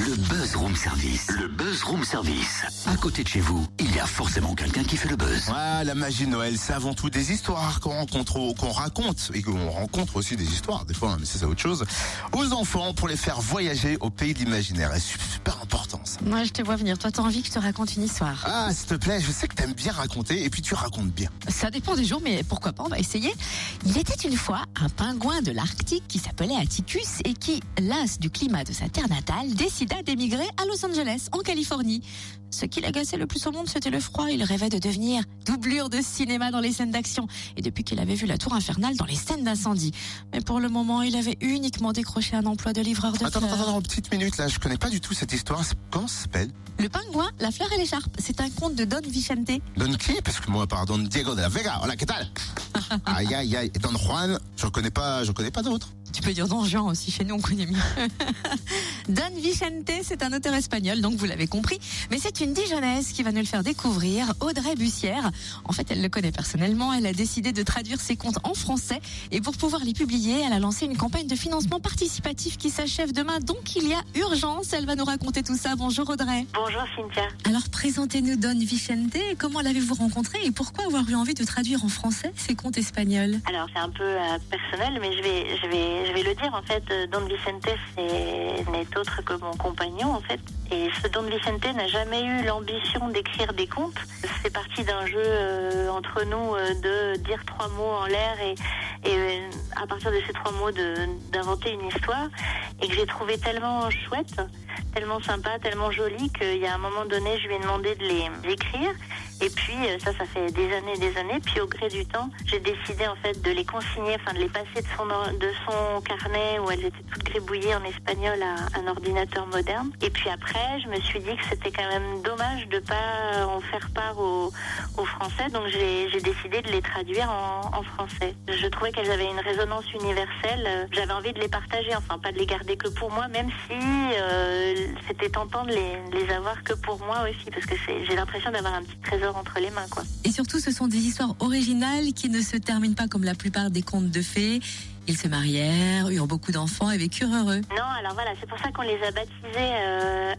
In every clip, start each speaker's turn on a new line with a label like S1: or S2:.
S1: Le Buzz Room Service. Le Buzz Room Service. À côté de chez vous, il y a forcément quelqu'un qui fait le buzz.
S2: Ouais, la magie de Noël, c'est avant tout des histoires qu'on raconte et qu'on rencontre aussi des histoires, des fois, hein, mais c'est autre chose, aux enfants pour les faire voyager au pays de l'imaginaire. Et c'est super important, ça.
S3: Moi, je te vois venir. Toi, t'as envie que je te raconte une histoire?
S2: Ah, s'il te plaît, je sais que t'aimes bien raconter et puis tu racontes bien.
S3: Ça dépend des jours, mais pourquoi pas, on va essayer. Il était une fois un pingouin de l'Arctique qui s'appelait Atticus et qui, las du climat de sa terre natale, décida d'émigrer à Los Angeles, en Californie. Ce qui l'agaçait le plus au monde, c'était le froid. Il rêvait de devenir doublure de cinéma dans les scènes d'action. Et depuis qu'il avait vu la tour infernale dans les scènes d'incendie. Mais pour le moment, il avait uniquement décroché un emploi de livreur de fleurs.
S2: Attends, petite minute là, je connais pas du tout cette histoire. Comment ça s'appelle?
S3: Le pingouin, la fleur et l'écharpe. C'est un conte de Don Vicente.
S2: Don qui? Parce que moi, pardon, Diego de la Vega. Hola, ¿qué tal? Aïe, aïe, aïe. Et Don Juan, je connais pas d'autres.
S3: Tu peux dire Don Juan aussi, chez nous on connaît mieux. Don Vicente, c'est un auteur espagnol, donc vous l'avez compris. Mais c'est une Dijonnaise qui va nous le faire découvrir, Audrey Bussière. En fait, elle le connaît personnellement, elle a décidé de traduire ses contes en français. Et pour pouvoir les publier, elle a lancé une campagne de financement participatif qui s'achève demain. Donc il y a urgence, elle va nous raconter tout ça. Bonjour Audrey.
S4: Bonjour Cynthia.
S3: Alors présentez-nous Don Vicente, comment l'avez-vous rencontré et pourquoi avoir eu envie de traduire en français ces contes espagnols?
S4: Alors c'est un peu personnel, mais je vais le dire en fait. Don Vicente n'est autre que mon compagnon en fait. Et ce Don Vicente n'a jamais eu l'ambition d'écrire des contes. C'est parti d'un jeu entre nous de dire 3 mots en l'air et à partir de ces 3 mots d'inventer une histoire et que j'ai trouvé tellement chouette, tellement sympa, tellement jolie qu'il y a un moment donné je lui ai demandé de les écrire. Et puis ça fait des années. Puis au gré du temps, j'ai décidé en fait de les consigner, enfin de les passer de son carnet où elles étaient toutes gribouillées en espagnol à un ordinateur moderne. Et puis après, je me suis dit que c'était quand même dommage de pas en faire part aux Français. Donc j'ai décidé de les traduire en français. Je trouvais qu'elles avaient une résonance universelle. J'avais envie de les partager, enfin pas de les garder que pour moi, même si c'était tentant de les avoir que pour moi aussi, parce que j'ai l'impression d'avoir un petit trésor entre les mains, quoi.
S3: Et surtout, ce sont des histoires originales qui ne se terminent pas comme la plupart des contes de fées. Ils se marièrent, eurent beaucoup d'enfants et vécurent heureux.
S4: Non, alors voilà, c'est pour ça qu'on les a baptisés.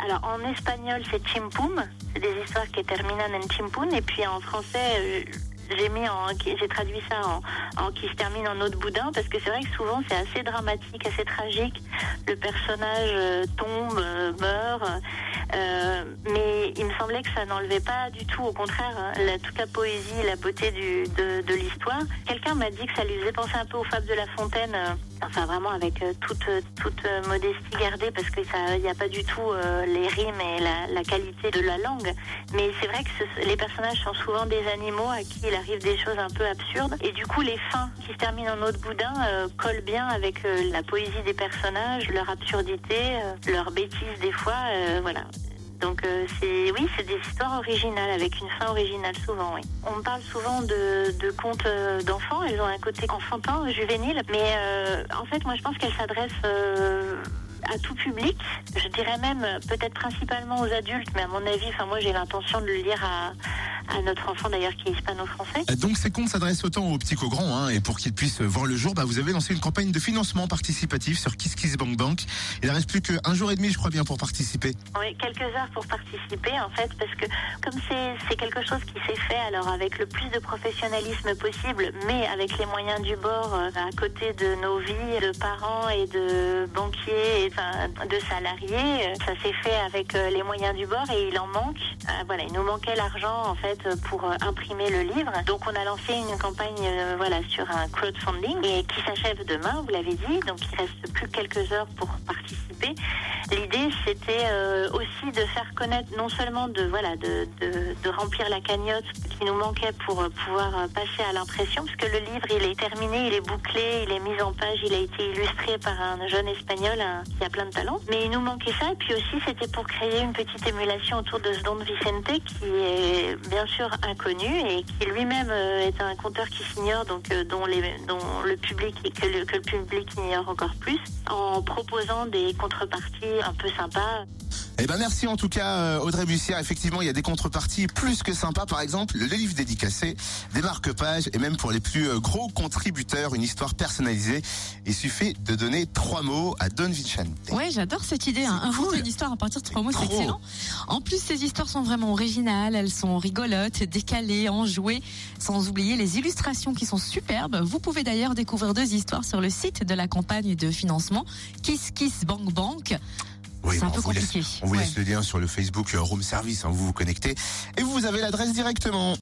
S4: Alors en espagnol, c'est Chimpum. C'est des histoires qui terminent en Chimpun. Et puis en français, j'ai traduit ça en qui se termine en eau de boudin, parce que c'est vrai que souvent c'est assez dramatique, assez tragique. Le personnage tombe, meurt. Mais il me semblait que ça n'enlevait pas du tout, au contraire, toute la poésie, la beauté de l'histoire. Quelqu'un m'a dit que ça lui faisait penser un peu aux Fables de La Fontaine, enfin vraiment avec toute modestie gardée, parce que il n'y a pas du tout les rimes et la qualité de la langue. Mais c'est vrai que les personnages sont souvent des animaux à qui il arrive des choses un peu absurdes. Et du coup, les fins qui se terminent en eau de boudin collent bien avec la poésie des personnages, leur absurdité, leur bêtise des fois, voilà. Donc c'est des histoires originales, avec une fin originale souvent, oui. On me parle souvent de contes d'enfants, elles ont un côté enfantin, juvénile, mais en fait moi je pense qu'elles s'adressent à tout public. Je dirais même peut-être principalement aux adultes, mais à mon avis, moi j'ai l'intention de le lire à notre enfant d'ailleurs qui est hispano-français.
S2: Donc ces contes s'adressent autant aux petits qu'aux grands, hein, et pour qu'ils puissent voir le jour, vous avez lancé une campagne de financement participatif sur KissKissBankBank. Il ne reste plus qu'1 jour et demi, je crois bien, pour participer.
S4: Oui, quelques heures pour participer en fait, parce que comme c'est quelque chose qui s'est fait alors avec le plus de professionnalisme possible, mais avec les moyens du bord, à côté de nos vies de parents et de banquiers et de salariés, ça s'est fait avec les moyens du bord et il en manque. Voilà, il nous manquait l'argent en fait pour imprimer le livre. Donc on a lancé une campagne sur un crowdfunding et qui s'achève demain, vous l'avez dit. Donc il reste plus que quelques heures pour participer. L'idée c'était aussi de faire connaître, non seulement de remplir la cagnotte qui nous manquait pour pouvoir passer à l'impression, parce que le livre il est terminé, il est bouclé, il est mis en page, il a été illustré par un jeune espagnol qui a plein de talent. Mais il nous manquait ça, et puis aussi c'était pour créer une petite émulation autour de ce Don Vicente qui est bien sûr inconnu et qui lui-même est un conteur qui s'ignore, donc dont le public que le public ignore encore plus, en proposant des contreparties un peu sympas.
S2: Eh ben merci en tout cas Audrey Bussière. Effectivement, il y a des contreparties plus que sympas. Par exemple, le livre dédicacé, des marque-pages et même pour les plus gros contributeurs, une histoire personnalisée. Il suffit de donner 3 mots à Don Vincente.
S3: Ouais, j'adore cette idée. Inventer une histoire à partir de 3 mots, c'est
S2: trop.
S3: excellent. En plus, ces histoires sont vraiment originales, elles sont rigolotes, décalées, enjouées, sans oublier les illustrations qui sont superbes. Vous pouvez d'ailleurs découvrir 2 histoires sur le site de la campagne de financement Kiss Kiss Bank Bank.
S2: Oui,
S3: C'est un peu compliqué.
S2: On vous laisse le lien sur le Facebook Room Service, vous vous connectez et vous avez l'adresse directement.